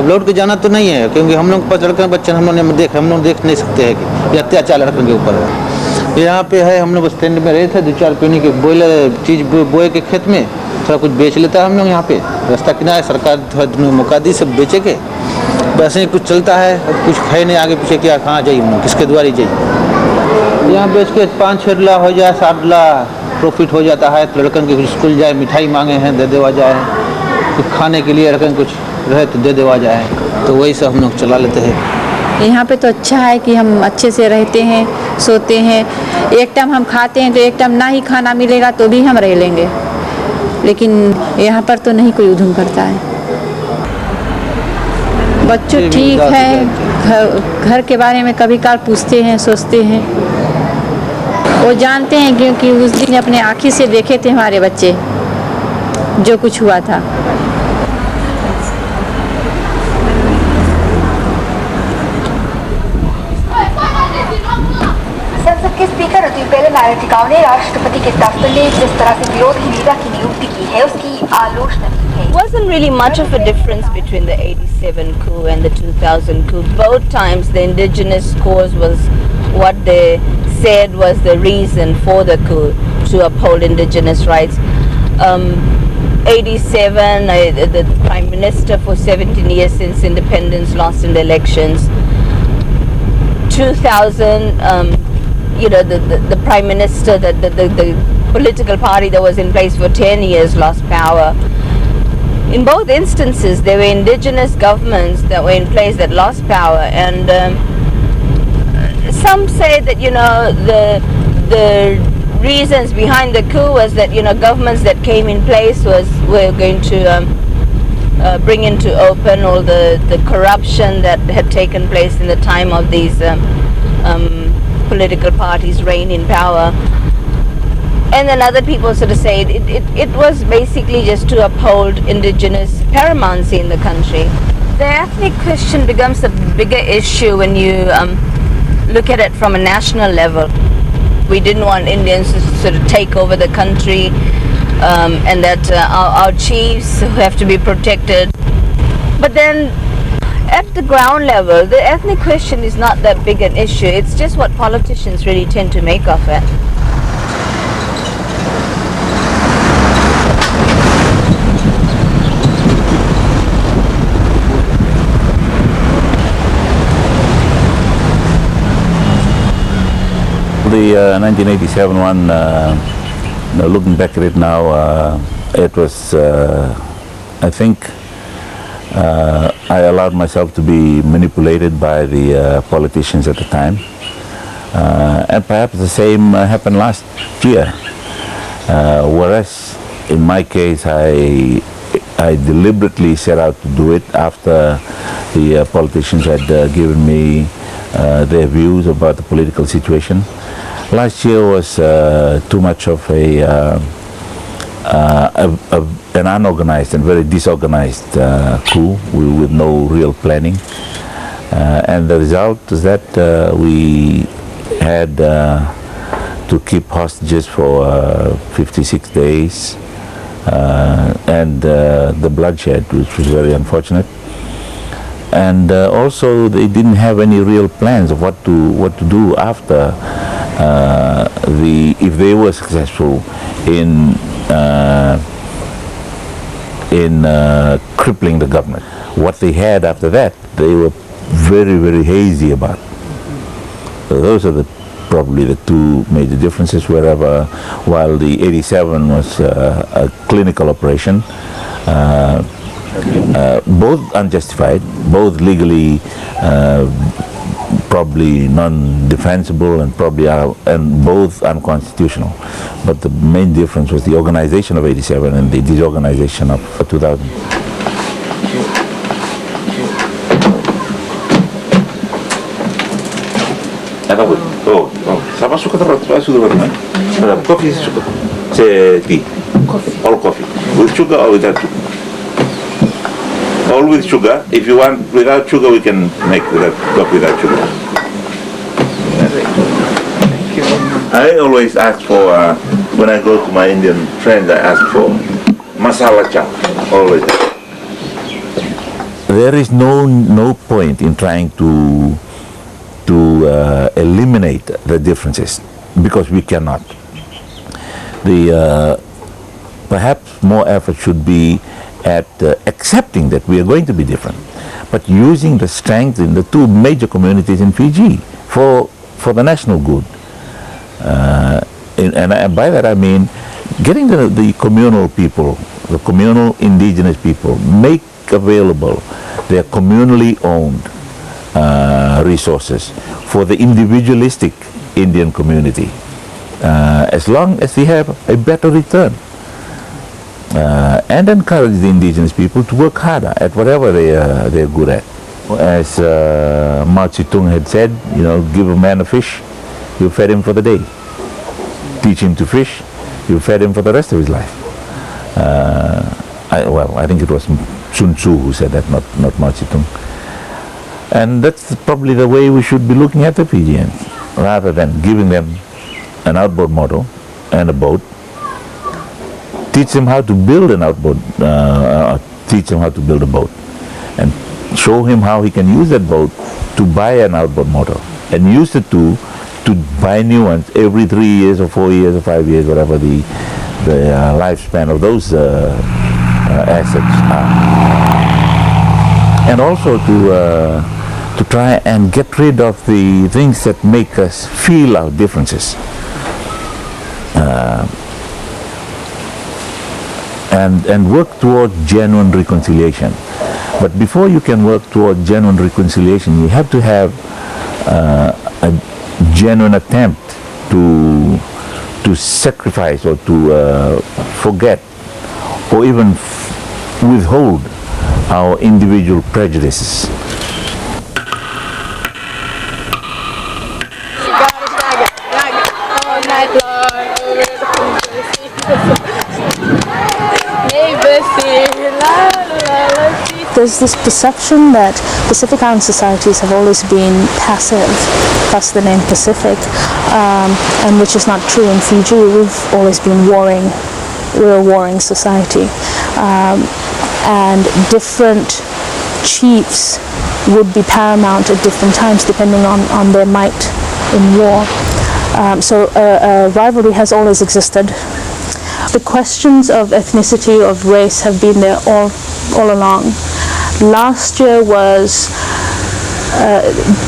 अब लौट के जाना तो नहीं है, क्योंकि हम लोग 5 लड़के बच्चे हम लोग देख नहीं सकते हैं कि अत्याचार लड़कों के ऊपर है। यहाँ पे है, हम लोग स्टैंड में रहे थे, 2-4 पेनी के चीज़ बोए के खेत में थोड़ा कुछ बेच लेता है हम लोग। यहाँ पे रास्ता किनारे सरकार थोड़ा मौका दी सब बेचे के, वैसे ही कुछ चलता है। अब कुछ है नहीं आगे पीछे, क्या कहाँ जाइए हम लोग, किसके द्वारे जाइए। यहाँ बेच के 5-6 डला हो जाए, 7 डला प्रॉफिट हो जाता है। तो लड़कन के स्कूल जाए, मिठाई मांगे हैं दे देवा जाए, कुछ खाने के लिए लड़कन कुछ रहे तो दे देवा जाए, तो वही सब हम लोग चला लेते हैं। यहाँ पे तो अच्छा है कि हम अच्छे से रहते हैं, सोते हैं। एक टाइम हम खाते हैं तो एक टाइम ना ही खाना मिलेगा तो भी हम रह लेंगे, लेकिन यहाँ पर तो नहीं कोई उधम करता है। बच्चों ठीक है, घर के बारे में कभी काल पूछते हैं, सोचते हैं। वो जानते हैं क्योंकि उस दिन अपने आँखी से देखे थे हमारे बच्चे जो कुछ हुआ था। संसद के स्पीकर अतुल पहले नारायण टिकाऊ ने राष्ट्रपति के दफ्तर में जिस तरह से विरोधी लीडर की नियुक्ति की है उसकी आलोचना की है। Wasn't really much of a difference between the 87 coup and the 2000 coup. Both times the indigenous cause was what they said was the reason for the coup, to uphold indigenous rights. 87, the Prime Minister for 17 years since independence lost in the elections. 2000, the Prime Minister, the political party that was in place for 10 years lost power. In both instances, there were indigenous governments that were in place that lost power, and some say that the reasons behind the coup was that governments that came in place were going to bring into open all the corruption that had taken place in the time of these political parties' reign in power. And then other people sort of say it was basically just to uphold indigenous paramountcy in the country. The ethnic question becomes a bigger issue when you look at it from a national level. We didn't want Indians to sort of take over the country, and that our chiefs have to be protected. But then at the ground level, the ethnic question is not that big an issue. It's just what politicians really tend to make of it. The 1987 one, looking back at it now, it was, I think, I allowed myself to be manipulated by the politicians at the time. And perhaps the same happened last year. Whereas in my case, I deliberately set out to do it after the politicians had given me their views about the political situation. Last year was too much of an unorganized and very disorganized coup with no real planning. And the result is that we had to keep hostages for 56 days and the bloodshed, which was very unfortunate. And also they didn't have any real plans of what to do after if they were successful in crippling the government. What they had after that, they were very, very hazy about. So those are probably the two major differences. While the 87 was a clinical operation, both unjustified, both legally probably non-defensible and both unconstitutional. But the main difference was the organization of 87 and the disorganization of 2000. Sama suka terus sudah berapa? Coffee suka. Tea. Coffee. All coffee. With sugar or without sugar? All with sugar. If you want without sugar, we can make coffee without sugar. I always ask for, when I go to my Indian friends, I ask for masala chai. Always. there is no point in trying to eliminate the differences, because we cannot. Perhaps more effort should be at accepting that we are going to be different, but using the strength in the two major communities in Fiji for the national good. And by that I mean getting the communal people, the communal indigenous people, make available their communally owned resources for the individualistic Indian community, as long as they have a better return, and encourage the indigenous people to work harder at whatever they're good at. As Mao Zedong had said, give a man a fish, you fed him for the day. Teach him to fish, you fed him for the rest of his life. I think it was Sun Tzu who said that, not Mao Zedong. And that's probably the way we should be looking at the Fijians, rather than giving them an outboard model and a boat. Teach them how to build an outboard, teach them how to build a boat, and show him how he can use that boat to buy an outboard motor, and use it to buy new ones every 3 years or 4 years or 5 years, whatever the lifespan of those assets are. And also to try and get rid of the things that make us feel our differences. And work toward genuine reconciliation. But before you can work toward genuine reconciliation, you have to have a genuine attempt to sacrifice or to forget or even withhold our individual prejudices. There's this perception that Pacific Island societies have always been passive, thus the name Pacific, and which is not true in Fiji. We've always been warring. We're a warring society, and different chiefs would be paramount at different times depending on their might in war. So a rivalry has always existed. The questions of ethnicity, of race, have been there all along. Last year was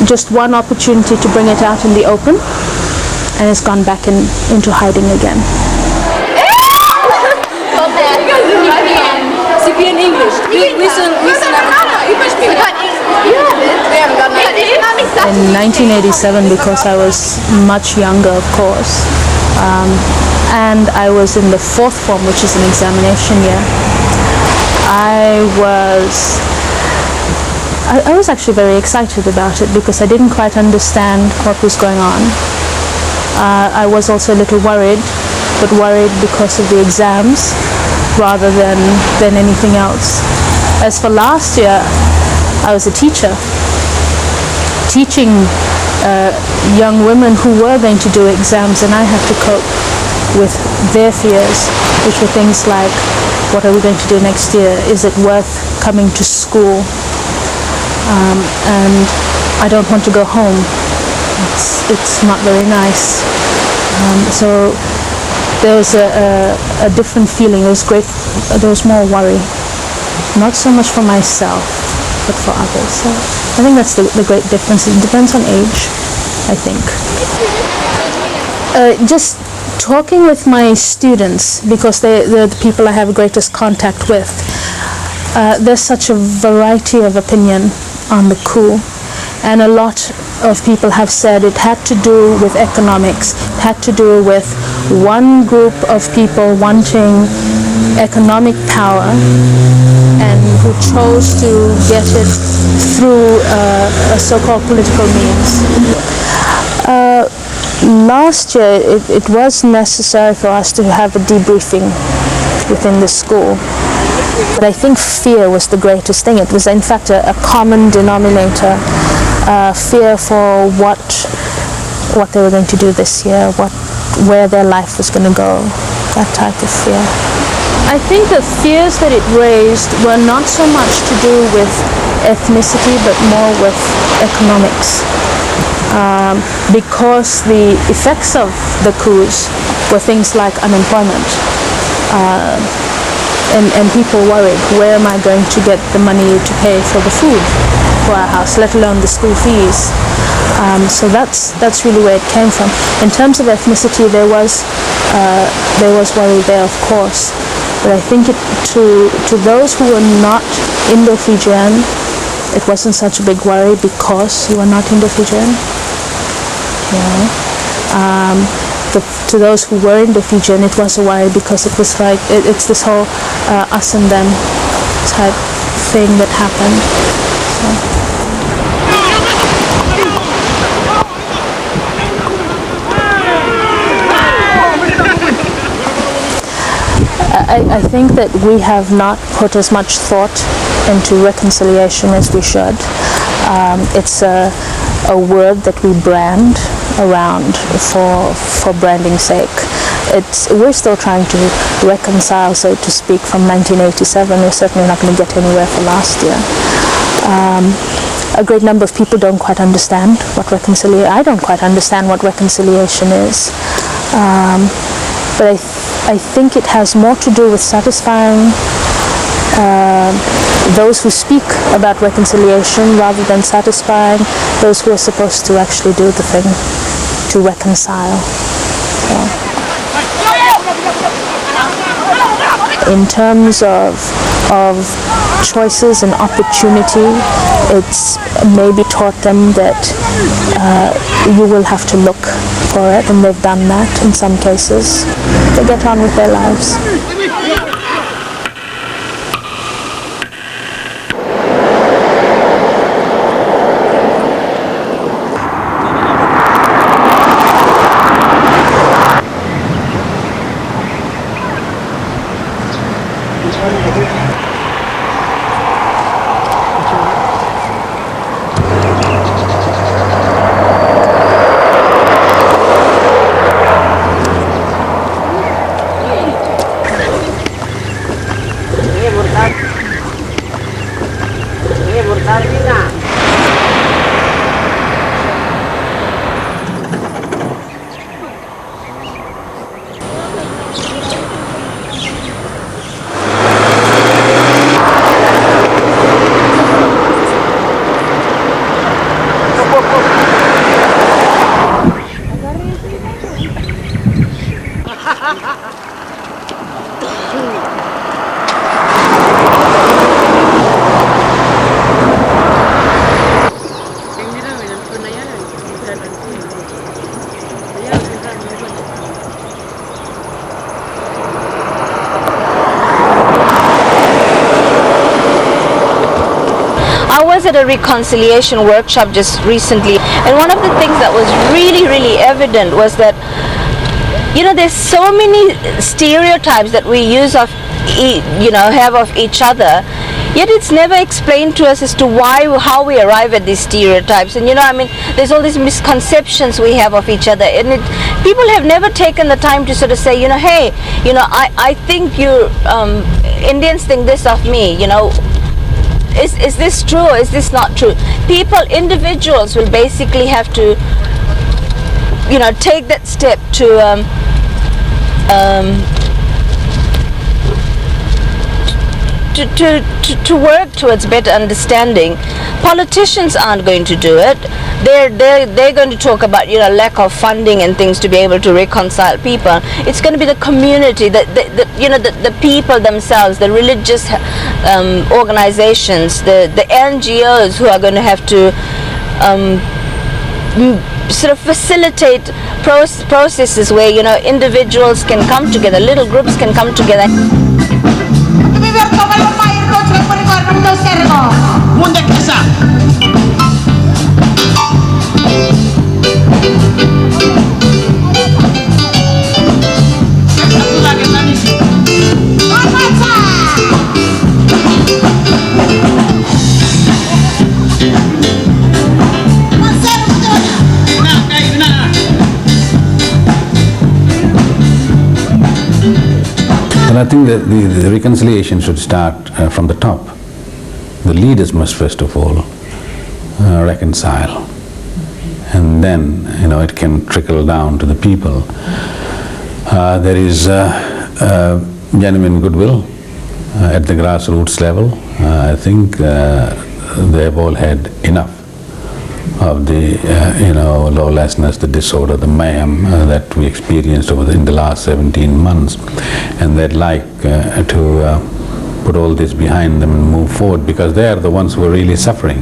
just one opportunity to bring it out in the open, and it's gone back into hiding again. In 1987, because I was much younger, of course, and I was in the 4th form, which is an examination year, I was actually very excited about it because I didn't quite understand what was going on. I was also a little worried, but worried because of the exams rather than anything else. As for last year, I was a teacher, teaching young women who were going to do exams, and I had to cope with their fears, which were things like, what are we going to do next year? Is it worth coming to school? And I don't want to go home. It's not very nice. So there was a different feeling. There was more worry. Not so much for myself, but for others. So I think that's the great difference. It depends on age, I think. Just talking with my students, because they're the people I have greatest contact with, there's such a variety of opinion on the coup, and a lot of people have said it had to do with economics, it had to do with one group of people wanting economic power and who chose to get it through a so-called political means. Last year it was necessary for us to have a debriefing within the school. But I think fear was the greatest thing. It was in fact a common denominator, fear for what they were going to do this year, where their life was going to go, that type of fear. I think the fears that it raised were not so much to do with ethnicity, but more with economics. Because the effects of the coups were things like unemployment. And people worried, where am I going to get the money to pay for the food for our house, let alone the school fees? So that's really where it came from. In terms of ethnicity, there was worry there, of course. But I think to those who were not Indo-Fijian, it wasn't such a big worry because you were not Indo-Fijian. To those who were Indo-Fijian, it was a worry because it was like it's this whole us and them type thing that happened. So. I think that we have not put as much thought into reconciliation as we should. It's a word that we brand around for branding's sake. We're still trying to reconcile, so to speak, from 1987. We're certainly not going to get anywhere for last year. A great number of people don't quite understand what reconciliation. I don't quite understand what reconciliation is. But I think it has more to do with satisfying those who speak about reconciliation rather than satisfying those who are supposed to actually do the thing to reconcile. So. In terms of choices and opportunity, it's maybe taught them that you will have to look for it, and they've done that in some cases. They get on with their lives. At a reconciliation workshop just recently, and one of the things that was really evident was that, you know, there's so many stereotypes that we use of have of each other, yet it's never explained to us as to how we arrive at these stereotypes. And there's all these misconceptions we have of each other, and people have never taken the time to sort of say, hey, I think you Indians think this of me, Is this true or is this not true? Individuals will basically have to, take that step to work towards better understanding. Politicians aren't going to do it. They're going to talk about lack of funding and things to be able to reconcile people. It's going to be the community, the people themselves, the religious organizations, the NGOs who are going to have to sort of facilitate processes where individuals can come together, little groups can come together. Well, I think that the reconciliation should start from the top. The leaders must first of all reconcile, and then it can trickle down to the people. There is genuine goodwill at the grassroots level. I think they have all had enough of the lawlessness, the disorder, the mayhem that we experienced in the last 17 months, and they'd like to put all this behind them and move forward, because they are the ones who are really suffering.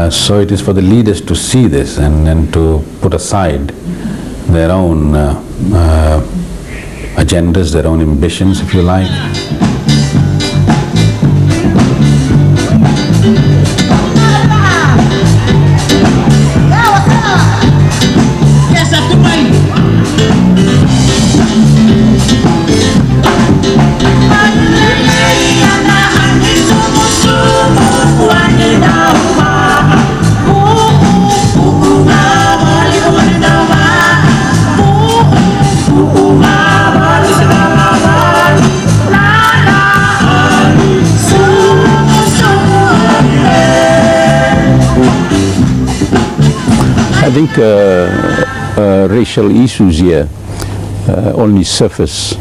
So it is for the leaders to see this and to put aside their own agendas, their own ambitions, if you like. I think racial issues here only surface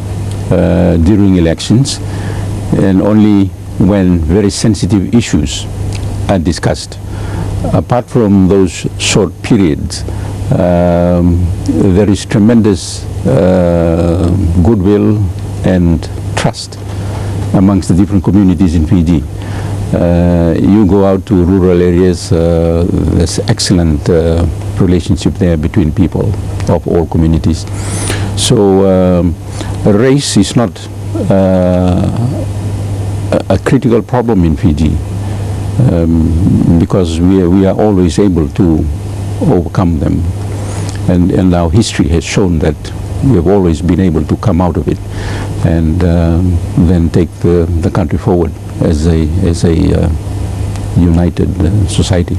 during elections, and only when very sensitive issues are discussed. Apart from those short periods, there is tremendous goodwill and trust amongst the different communities in Fiji. You go out to rural areas, there's excellent relationship there between people of all communities. So race is not a critical problem in Fiji, because we are always able to overcome them, and our history has shown that we have always been able to come out of it and then take the country forward as a united society.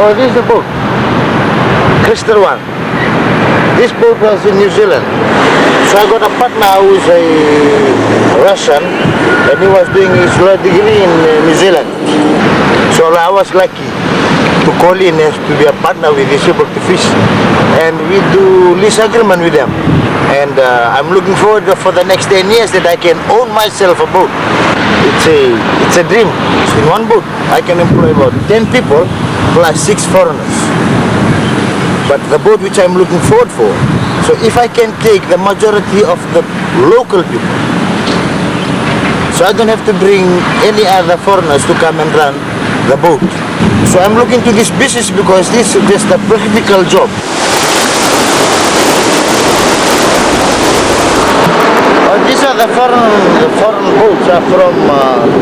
Oh, this is the boat, Crystal One. This boat was in New Zealand. So I got a partner who is a Russian, and he was doing his law degree in New Zealand. So I was lucky to call in as to be a partner with this boat to fish, and we do lease agreement with them. And I'm looking forward for the next 10 years that I can own myself a boat. It's a dream. So in one boat I can employ about 10 people plus 6 foreigners. But the boat which I'm looking forward for, so if I can take the majority of the local people, so I don't have to bring any other foreigners to come and run the boat. So I'm looking to this business because this is just a practical job. These are the foreign boats are from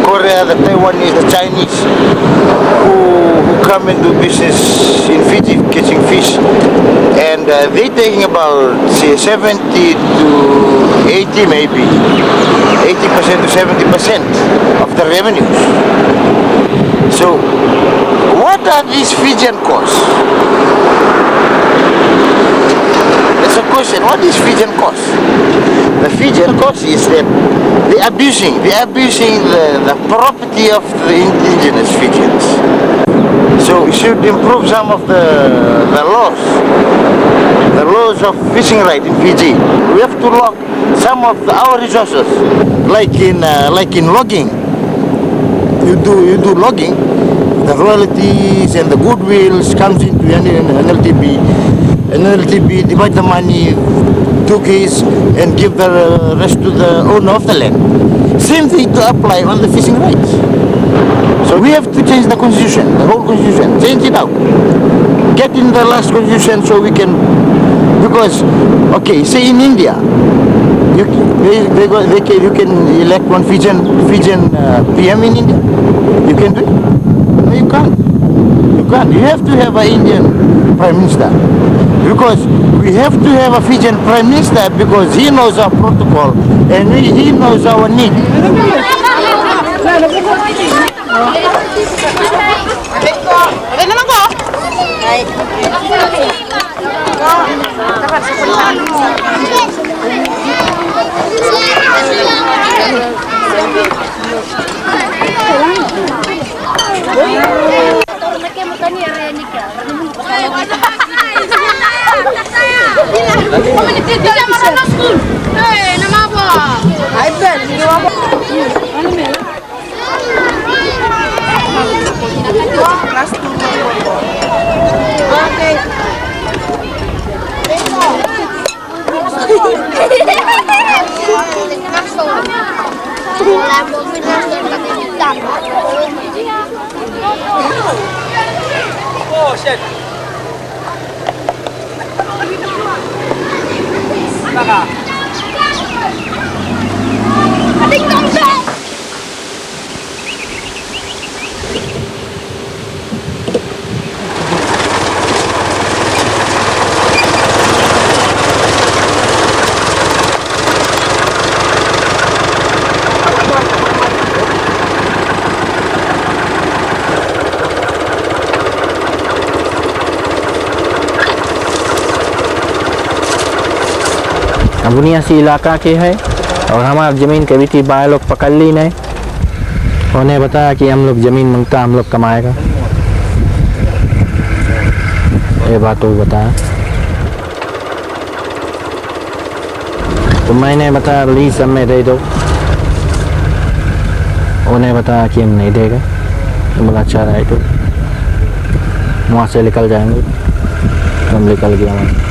Korea, the Taiwanese, the Chinese, who come and do business in Fiji, catching fish, and they're taking about, say, 70 to 80 maybe, 80% to 70% of the revenues. So, what are these Fijian costs? That's a question. What is Fijian cost? The Fijian cost is that they're abusing the property of the indigenous Fijians. So we should improve some of the laws of fishing right in Fiji. We have to lock some of our resources, like in logging. You do logging, the royalties and the goodwills comes into NLTB. NLTB divide the money, 2 keys, and give the rest to the owner of the land. Same thing to apply on the fishing rights. So we have to change the constitution, the whole constitution, change it out. Get in the last constitution so we can, because, okay, say in India, you can elect one Fijian PM in India. You can do it? No, you can't. You can't. You have to have an Indian Prime Minister. Because we have to have a Fijian Prime Minister because he knows our protocol and he knows our need. बुनियादी इलाका के है और हमारी ज़मीन कभी थी bye लोग पकड़ ली नहीं। उन्हें बताया कि हम लोग ज़मीन मांगता हम लोग कमाएगा, ये बात वो बताया। तो मैंने बताया लीज हमें दे दो, उन्हें बताया कि हम नहीं देगा। तो बोला अच्छा रहा तो वहाँ से निकल जाएंगे। हम निकल गया वहाँ।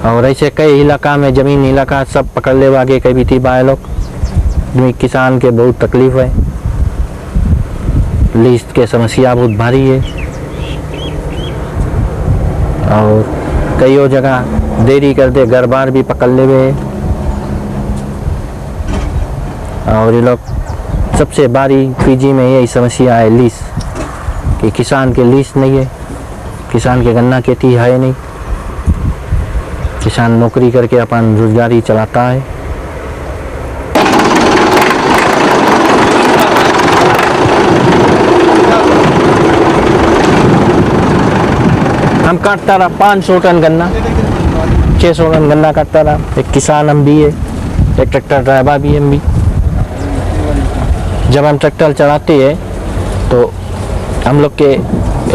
और ऐसे कई इलाका में ज़मीन इलाका सब पकड़ ले आगे कभी थी बाय लोग। किसान के बहुत तकलीफ है, लीज के समस्या बहुत भारी है और कई जगह देरी कर दे घर बार भी पकड़ ले हुए। और ये लोग सबसे बड़ी फिजी में यही समस्या है लीज कि किसान के लीज नहीं है, किसान के गन्ना खेती है नहीं, किसान नौकरी करके अपन रोजगारी चलाता है। हम काटता रहा 500 टन गन्ना, 600 टन गन्ना काटता रहा। एक किसान हम भी है, एक ट्रैक्टर ड्राइवर भी हम भी। जब हम ट्रैक्टर चलाते हैं तो हम लोग के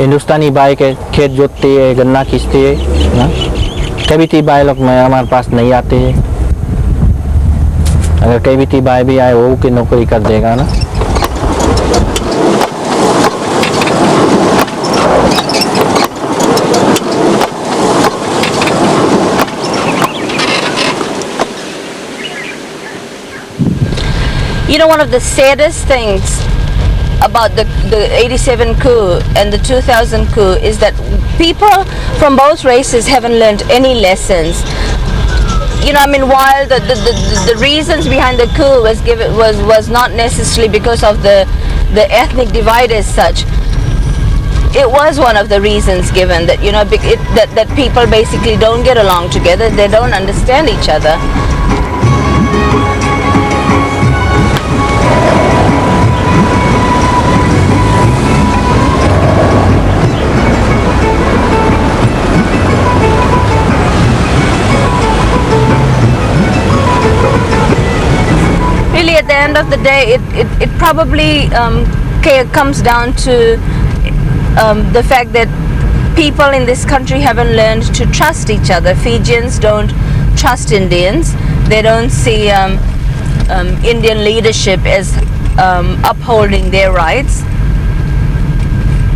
हिंदुस्तानी बाई के खेत जोतते हैं, गन्ना खींचते हैं। कभी थी बाई लोग में हमारे पास नहीं आते हैं। अगर कभी थी बाई भी आए वो की नौकरी कर देगा ना। You know, one of the saddest things about the 87 coup and the 2000 coup is that people from both races haven't learned any lessons. You know, I mean, while the reasons behind the coup was not necessarily because of the ethnic divide as such, it was one of the reasons given that, you know, that people basically don't get along together, they don't understand each other. At the end of the day, it probably comes down to the fact that people in this country haven't learned to trust each other. Fijians don't trust Indians. They don't see Indian leadership as upholding their rights,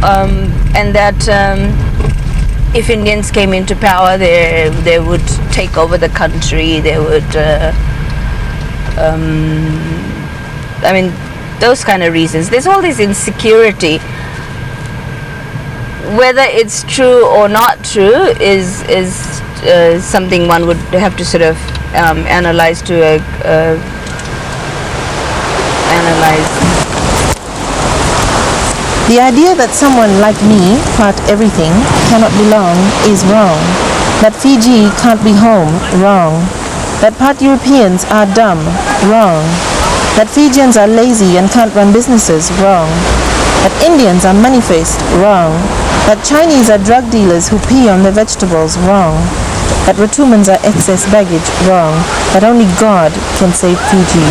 and that if Indians came into power, they would take over the country. They would, I mean, those kind of reasons. There's all this insecurity. Whether it's true or not true is something one would have to sort of analyze The idea that someone like me, part everything, cannot belong is wrong. That Fiji can't be home, wrong. That part Europeans are dumb, wrong. That Fijians are lazy and can't run businesses, wrong. That Indians are money-faced, wrong. That Chinese are drug dealers who pee on their vegetables, wrong. That Rotumans are excess baggage, wrong. That only God can save Fiji,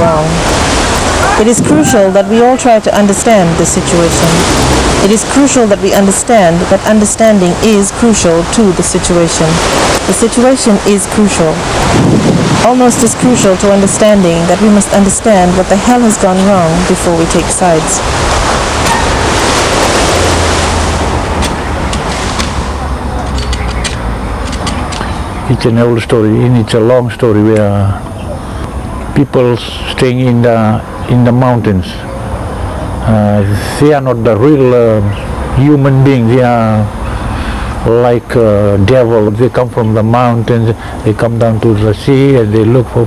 wrong. It is crucial that we all try to understand the situation. It is crucial that we understand that understanding is crucial to the situation. The situation is crucial. Almost as crucial to understanding that we must understand what the hell has gone wrong before we take sides. It's an old story, and it's a long story where people staying in the mountains, they are not the real human beings. They are like devil. They come from the mountains, they come down to the sea, and they look for